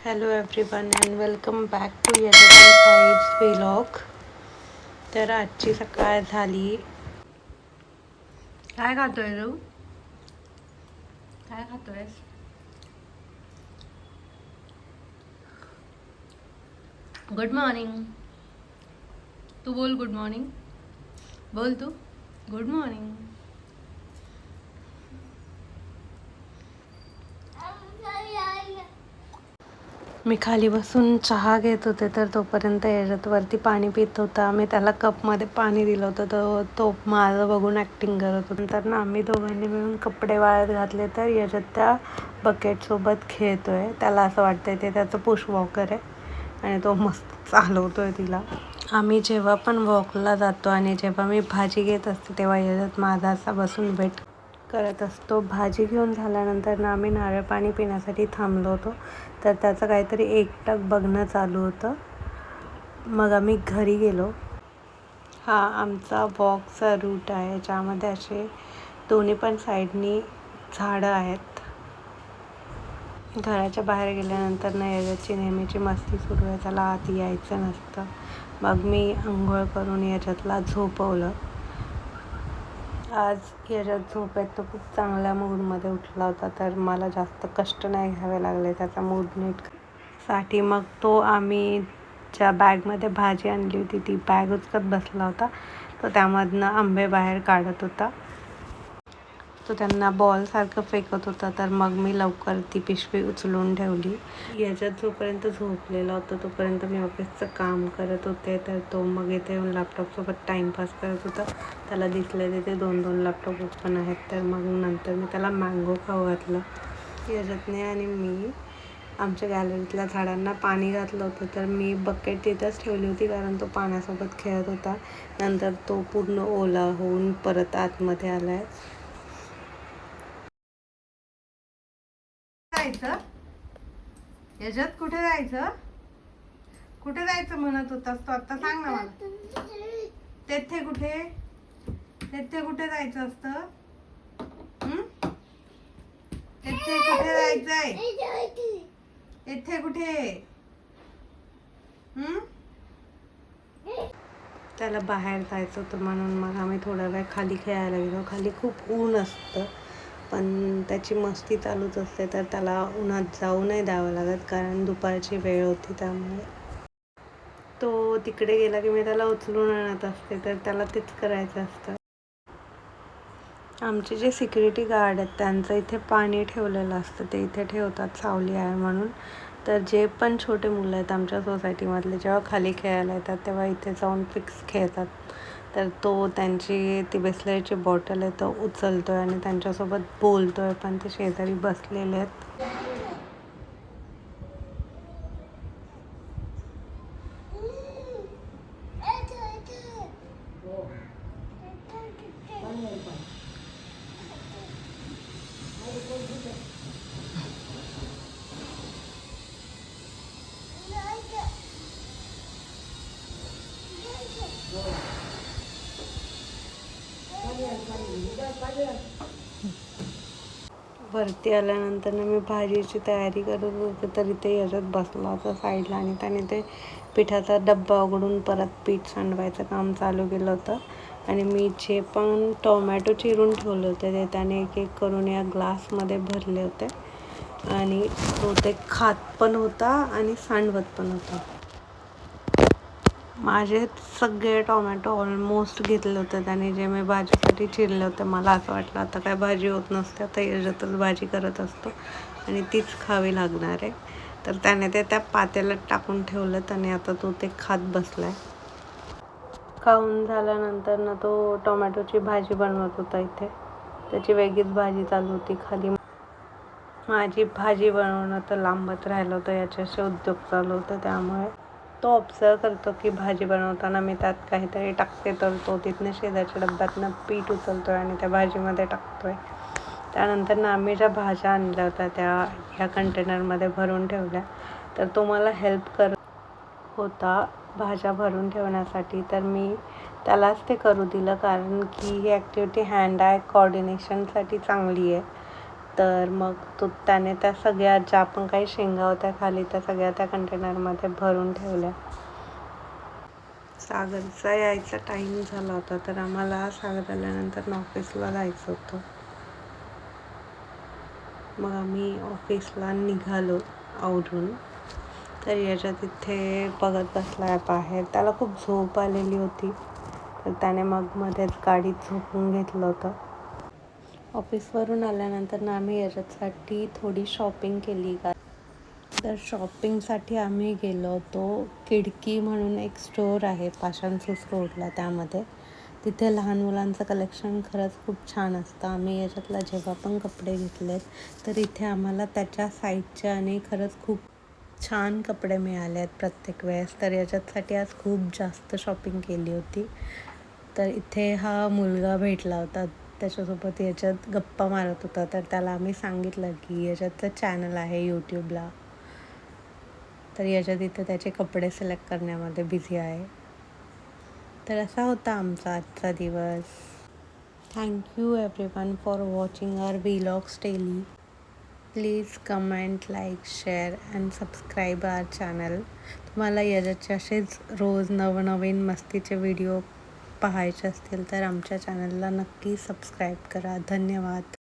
Hello everyone and welcome back to Yajman sides vlog. तर आजची सकाळ झाली. काय खातोय तू? काय खातोयस? Good morning. तू बोल गुड मॉर्निंग. बोल तू गुड मॉर्निंग. मी खाली बसून चहा घेत होते तर तोपर्यंत याच्यात वरती पाणी पित होता. मी त्याला कपमध्ये पाणी दिलं होतं तर तो माझं बघून ॲक्टिंग करत होता. नंतर ना आम्ही दोघांनी मिळून कपडे वाळत घातले तर याच्यात त्या बकेटसोबत खेळतोय. त्याला असं वाटतंय ते त्याचं पुश वॉकर आहे आणि तो मस्त चालवतोय तिला. आम्ही जेव्हा पण वॉकला जातो आणि जेव्हा मी भाजी घेत असते तेव्हा याच्यात माझा असा बसून वेट करत असतो. भाजी घेऊन झाल्यानंतर ना आम्ही नारळ पाणी पिण्यासाठी थांबलो होतो तर त्याचं काहीतरी एकटक बघणं चालू होतं. मग आम्ही घरी गेलो. हा आमचा वॉकचा रूट आहे ज्यामध्ये असे दोन्ही पण साईडनी झाडं आहेत. घराच्या बाहेर गेल्यानंतर ना याच्याची नेहमीची मस्ती सुरू आहे. त्याला आत यायचं नसतं. मग मी आंघोळ करून याच्यातला झोपवलं. आज याच्यात झोपेत तो खूप चांगल्या मूडमध्ये उठला होता तर मला जास्त कष्ट नाही घ्यावे लागले त्याचा मूड नीट साठी. मग तो आम्ही ज्या बॅगमध्ये भाजी आणली होती ती बॅग उचकत बसला होता. तो त्यामधनं आंबे बाहेर काढत होता. तो त्यांना बॉलसारखं फेकत होता तर मग मी लवकर ती पिशवी उचलून ठेवली. याच्यात जोपर्यंत झोपलेला होता तोपर्यंत मी ऑफिसचं काम करत होते तर तो मग इथे येऊन लॅपटॉपसोबत टाईमपास करत होता. त्याला दिसले तिथे 2 लॅपटॉप ओपन आहेत तर मग नंतर मी त्याला मँगो खाऊ घातलं. याच्यातने आणि मी आमच्या गॅलरीतल्या झाडांना पाणी घातलं होतं तर मी बकेट तिथंच ठेवली होती कारण तो पाण्यासोबत खेळत होता. नंतर तो पूर्ण ओला होऊन परत आतमध्ये आला आहे. जायचं याच्यात कुठे जायचं? कुठे जायचं म्हणत होतास तू आता सांग ना मला. तेथे कुठे जायचं असतं? तेथे कुठे जायचंय? येथे कुठे? त्याला बाहेर जायचं होतं म्हणून मग आम्ही थोडा वेळ खाली खेळायला गेलो. खाली खूप ऊन असतं पण त्याची मस्ती चालूच असते तर त्याला उन्हात जाऊ नाही द्यावं लागत कारण दुपारची वेळ होती त्यामुळे. तो तिकडे गेला की मी त्याला उचलून आणत असते तर त्याला तेच करायचं असतं. आमचे जे सिक्युरिटी गार्ड आहेत त्यांचं इथे पाणी ठेवलेलं असतं. ते इथे ठेवतात सावली आहे म्हणून. तर जे पण छोटे मुलं आहेत आमच्या सोसायटीमधले जेव्हा खाली खेळायला येतात तेव्हा इथे जाऊन फिक्स खेळतात. तर तो त्यांची ती बिस्लरीची बॉटल आहे तो उचलतो आहे आणि त्यांच्यासोबत बोलतो आहे पण ते शेजारी बसलेले आहेत. वरती आल्यानंतर ना मी भाजीची तयारी करत होते तर इथे याच्यात बसला होता साईडला आणि त्याने ते पिठाचा डब्बा उघडून परत पीठ सांडवायचं काम चालू केलं होतं. आणि मी जे पण टोमॅटो चिरून ठेवले होते ते त्याने एक एक करून या ग्लासमध्ये भरले होते आणि तो ते खात पण होता आणि सांडवत पण होता. माझे सगळे टोमॅटो ऑलमोस्ट घेतले होते त्याने जे मी भाजीसाठी चिरले होते. मला असं वाटलं आता काय भाजी होत नसते आता याच्यातच भाजी करत असतो आणि तीच खावी लागणार आहे. तर त्याने ते त्या पातेल्यात टाकून ठेवलं आणि आता तो ते खात बसला आहे. खाऊन झाल्यानंतर ना तो टोमॅटोची भाजी बनवत होता. इथे त्याची वेगळीच भाजी चालू होती खाली. माझी भाजी बनवणं तर लांबत राहिलं होतं याच्याशी उद्योग चालू होतं त्यामुळे. तो ऑब्झर्व करतो की भाजी बनवताना मी त्यात काहीतरी टाकते तर तो तिथनं शेजारच्या डब्यातनं पीठ उचलतो आहे आणि त्या भाजीमध्ये टाकतो आहे. त्यानंतर ना आम्ही ज्या भाज्या आणल्या होत्या त्या ह्या कंटेनरमध्ये भरून ठेवल्या तर तो मला हेल्प करत होता भाज्या भरून ठेवण्यासाठी. तर मी त्यालाच ते करू दिलं कारण की ही ॲक्टिव्हिटी हँड आय कोऑर्डिनेशनसाठी चांगली आहे. तर मग त्याने त्या सगळ्या ज्या पण काही शेंगा होत्या खाली त्या सगळ्या त्या कंटेनरमध्ये भरून ठेवल्या. सागरचा यायचा टाईम झाला होता, तर आम्हाला सागर आल्यानंतर ऑफिसला जायचं होतं. मग आम्ही ऑफिसला निघालो आवरून. तर याच्यात इथे बघत बसला बाहेर. त्याला खूप झोप आलेली होती, तर त्याने मग मध्येच गाडीत झोपून घेतलं होतं. ऑफिसवरून आल्यानंतर ना आम्ही याच्यासाठी थोडी शॉपिंग केली. तर शॉपिंगसाठी आम्ही गेलो होतो. खिडकी म्हणून एक स्टोअर आहे पाषाणसूस रोडला, त्यामध्ये तिथे लहान मुलांचं कलेक्शन खरंच खूप छान असतं. आम्ही याच्यातला जेव्हा पण कपडे घेतलेत तर इथे आम्हाला त्याच्या साईजचे आणि खरंच खूप छान कपडे मिळाले आहेत प्रत्येक वेळेस. तर याच्यासाठी आज खूप जास्त शॉपिंग केली होती. तर इथे हा मुलगा भेटला होता, त्याच्यासोबत याच्यात गप्पा मारत होता. तर त्याला आम्ही सांगितलं की याच्यातलं चॅनल आहे यूट्यूबला, तर याच्यात इथे त्याचे कपडे सिलेक्ट करण्यामध्ये बिझी आहे. तर असा होता आमचा आजचा दिवस. Thank you everyone for watching our vlogs daily. Please comment, like, share and subscribe our channel. तुम्हाला याच्याचे असेच रोज नवनवीन मस्तीचे व्हिडिओ पाहायचे असतील तर आमच्या चॅनलला नक्की सबस्क्राईब करा. धन्यवाद.